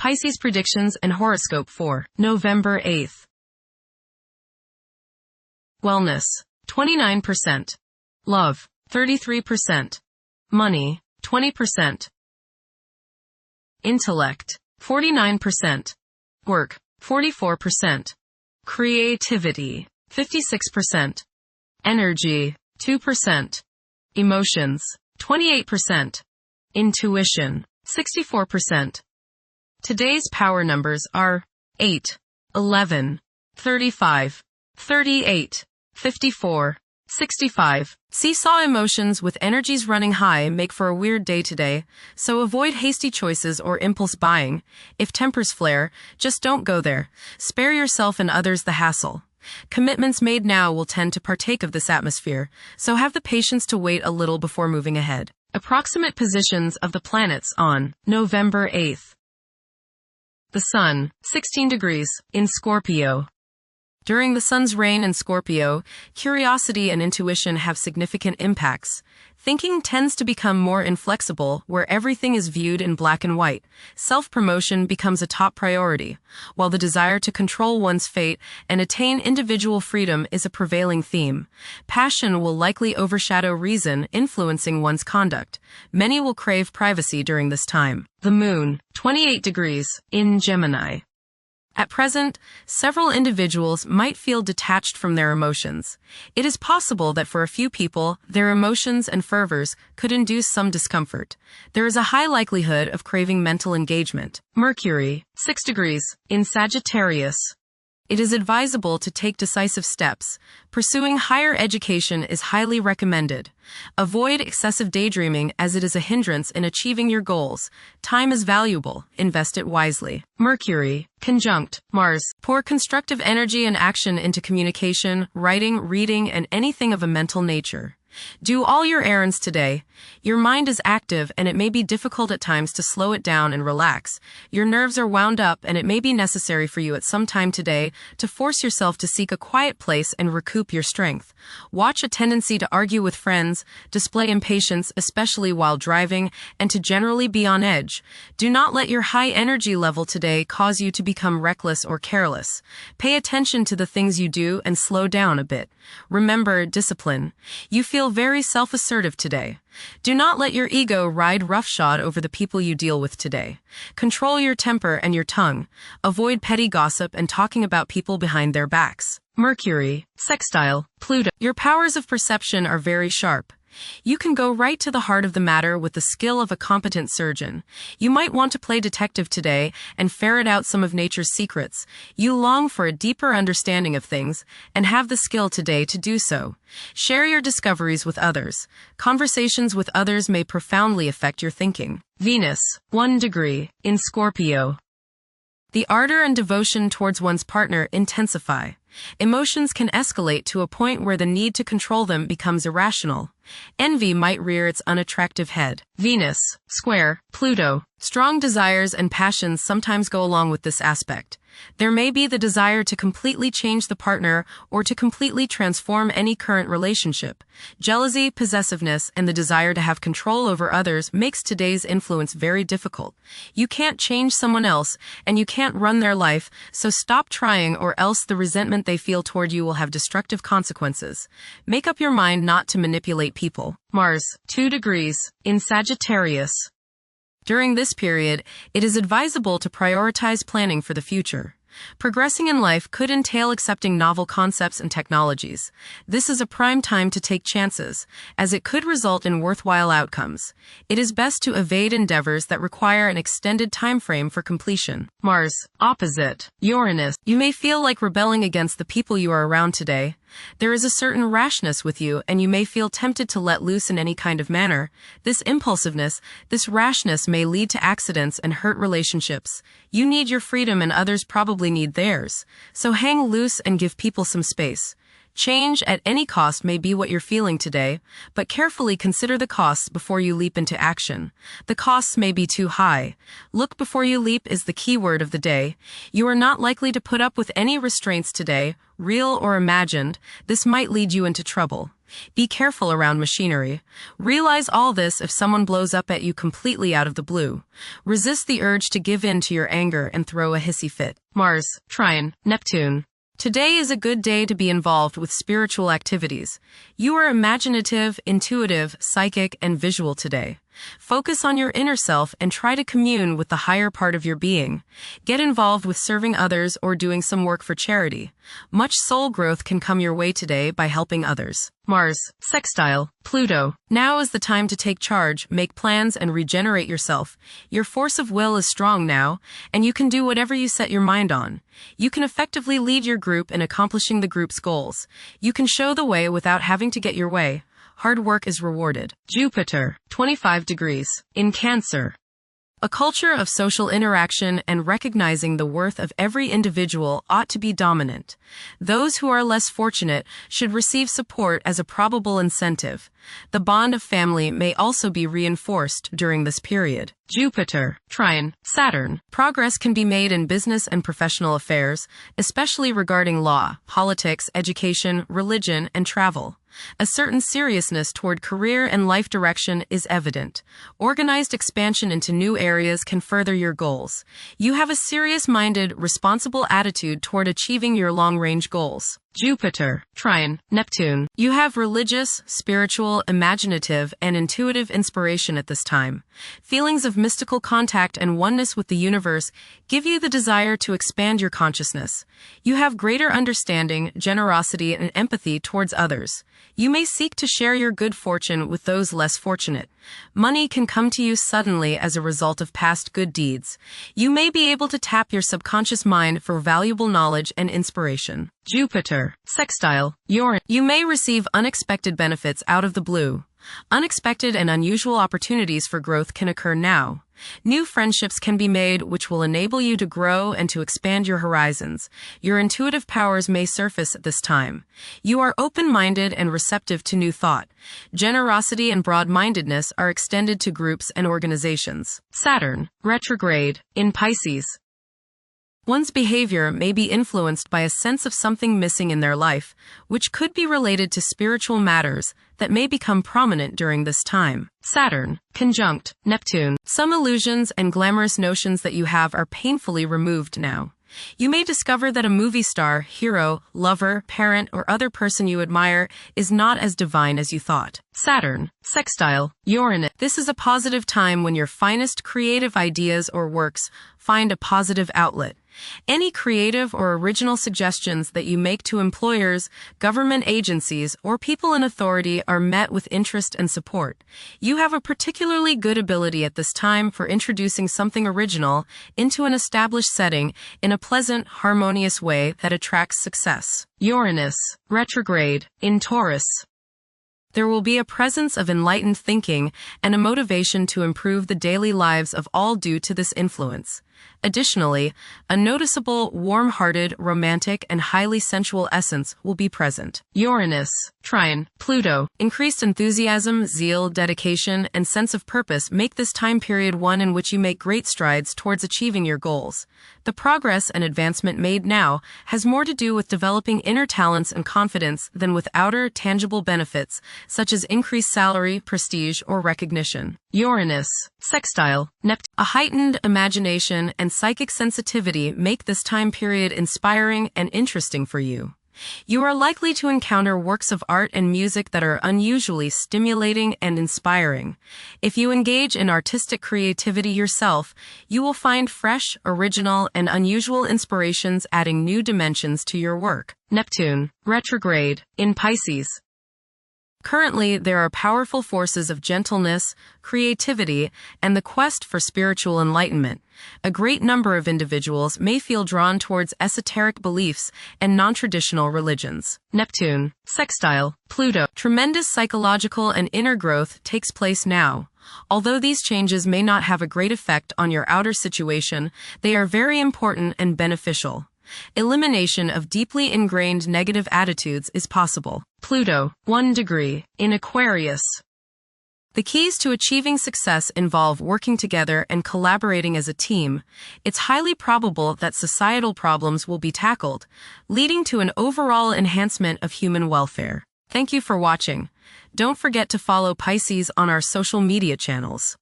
Pisces predictions and horoscope for November 8th. Wellness, 29%. Love, 33%. Money, 20%. Intellect, 49%. Work, 44%. Creativity, 56%. Energy, 2%. Emotions, 28%. Intuition, 64%. Today's power numbers are 8, 11, 35, 38, 54, 65. Seesaw emotions with energies running high make for a weird day today, so avoid hasty choices or impulse buying. If tempers flare, just don't go there. Spare yourself and others the hassle. Commitments made now will tend to partake of this atmosphere, so have the patience to wait a little before moving ahead. Approximate positions of the planets on November 8th. The Sun, 16 degrees, in Scorpio. During the Sun's reign in Scorpio, curiosity and intuition have significant impacts. Thinking tends to become more inflexible, where everything is viewed in black and white. Self-promotion becomes a top priority, while the desire to control one's fate and attain individual freedom is a prevailing theme. Passion will likely overshadow reason, influencing one's conduct. Many will crave privacy during this time. The Moon, 28 degrees, in Gemini. At present, several individuals might feel detached from their emotions. It is possible that for a few people, their emotions and fervors could induce some discomfort. There is a high likelihood of craving mental engagement. Mercury, 6 degrees, in Sagittarius. It is advisable to take decisive steps. Pursuing higher education is highly recommended. Avoid excessive daydreaming as it is a hindrance in achieving your goals. Time is valuable. Invest it wisely. Mercury, conjunct Mars. Pour constructive energy and action into communication, writing, reading, and anything of a mental nature. Do all your errands today. Your mind is active and it may be difficult at times to slow it down and relax. Your nerves are wound up and it may be necessary for you at some time today to force yourself to seek a quiet place and recoup your strength. Watch a tendency to argue with friends, display impatience especially while driving, and to generally be on edge. Do not let your high energy level today cause you to become reckless or careless. Pay attention to the things you do and slow down a bit. Remember discipline. You feel very self-assertive today. Do not let your ego ride roughshod over the people you deal with today. Control your temper and your tongue. Avoid petty gossip and talking about people behind their backs. Mercury, sextile Pluto. Your powers of perception are very sharp. You can go right to the heart of the matter with the skill of a competent surgeon. You might want to play detective today and ferret out some of nature's secrets. You long for a deeper understanding of things and have the skill today to do so. Share your discoveries with others. Conversations with others may profoundly affect your thinking. Venus, 1 degree, in Scorpio. The ardor and devotion towards one's partner intensify. Emotions can escalate to a point where the need to control them becomes irrational. Envy might rear its unattractive head. Venus, square Pluto. Strong desires and passions sometimes go along with this aspect. There may be the desire to completely change the partner or to completely transform any current relationship. Jealousy, possessiveness, and the desire to have control over others makes today's influence very difficult. You can't change someone else, and you can't run their life, so stop trying or else the resentment they feel toward you will have destructive consequences. Make up your mind not to manipulate people. Mars, 2 degrees, in Sagittarius. During this period, it is advisable to prioritize planning for the future. Progressing in life could entail accepting novel concepts and technologies. This is a prime time to take chances, as it could result in worthwhile outcomes. It is best to evade endeavors that require an extended time frame for completion. Mars, opposite Uranus. You may feel like rebelling against the people you are around today. There is a certain rashness with you, and you may feel tempted to let loose in any kind of manner. This impulsiveness, this rashness may lead to accidents and hurt relationships. You need your freedom and others probably need theirs. So hang loose and give people some space. Change at any cost may be what you're feeling today, but carefully consider the costs before you leap into action. The costs may be too high. Look before you leap is the key word of the day. You are not likely to put up with any restraints today, real or imagined. This might lead you into trouble. Be careful around machinery. Realize all this if someone blows up at you completely out of the blue. Resist the urge to give in to your anger and throw a hissy fit. Mars, Trine, Neptune. Today is a good day to be involved with spiritual activities. You are imaginative, intuitive, psychic, and visual today. Focus on your inner self and try to commune with the higher part of your being. Get involved with serving others or doing some work for charity. Much soul growth can come your way today by helping others. Mars, sextile, Pluto. Now is the time to take charge, make plans, and regenerate yourself. Your force of will is strong now, and you can do whatever you set your mind on. You can effectively lead your group in accomplishing the group's goals. You can show the way without having to get your way. Hard work is rewarded. Jupiter, 25 degrees. In Cancer. A culture of social interaction and recognizing the worth of every individual ought to be dominant. Those who are less fortunate should receive support as a probable incentive. The bond of family may also be reinforced during this period. Jupiter, Trine, Saturn. Progress can be made in business and professional affairs, especially regarding law, politics, education, religion, and travel. A certain seriousness toward career and life direction is evident. Organized expansion into new areas can further your goals. You have a serious-minded, responsible attitude toward achieving your long-range goals. Jupiter, Trine, Neptune. You have religious, spiritual, imaginative, and intuitive inspiration at this time. Feelings of mystical contact and oneness with the universe give you the desire to expand your consciousness. You have greater understanding, generosity, and empathy towards others. You may seek to share your good fortune with those less fortunate. Money can come to you suddenly as a result of past good deeds. You may be able to tap your subconscious mind for valuable knowledge and inspiration. Jupiter, sextile, Uranus. You may receive unexpected benefits out of the blue. Unexpected and unusual opportunities for growth can occur now. New friendships can be made which will enable you to grow and to expand your horizons. Your intuitive powers may surface at this time. You are open-minded and receptive to new thought. Generosity and broad-mindedness are extended to groups and organizations. Saturn, retrograde, in Pisces. One's behavior may be influenced by a sense of something missing in their life, which could be related to spiritual matters that may become prominent during this time. Saturn, conjunct Neptune. Some illusions and glamorous notions that you have are painfully removed now. You may discover that a movie star, hero, lover, parent, or other person you admire is not as divine as you thought. Saturn, sextile, Uranus. This is a positive time when your finest creative ideas or works find a positive outlet. Any creative or original suggestions that you make to employers, government agencies, or people in authority are met with interest and support. You have a particularly good ability at this time for introducing something original into an established setting in a pleasant, harmonious way that attracts success. Uranus, retrograde, in Taurus. There will be a presence of enlightened thinking and a motivation to improve the daily lives of all due to this influence. Additionally, a noticeable, warm-hearted, romantic, and highly sensual essence will be present. Uranus, Trine, Pluto. Increased enthusiasm, zeal, dedication, and sense of purpose make this time period one in which you make great strides towards achieving your goals. The progress and advancement made now has more to do with developing inner talents and confidence than with outer, tangible benefits, such as increased salary, prestige, or recognition. Uranus, sextile, Neptune. A heightened imagination and psychic sensitivity make this time period inspiring and interesting for you. You are likely to encounter works of art and music that are unusually stimulating and inspiring. If you engage in artistic creativity yourself, you will find fresh, original, and unusual inspirations adding new dimensions to your work. Neptune, retrograde, in Pisces. Currently, there are powerful forces of gentleness, creativity, and the quest for spiritual enlightenment. A great number of individuals may feel drawn towards esoteric beliefs and non-traditional religions. Neptune, sextile, Pluto. Tremendous psychological and inner growth takes place now. Although these changes may not have a great effect on your outer situation, they are very important and beneficial. Elimination of deeply ingrained negative attitudes is possible. Pluto, 1 degree, in Aquarius. The keys to achieving success involve working together and collaborating as a team. It's highly probable that societal problems will be tackled, leading to an overall enhancement of human welfare. Thank you for watching. Don't forget to follow Pisces on our social media channels.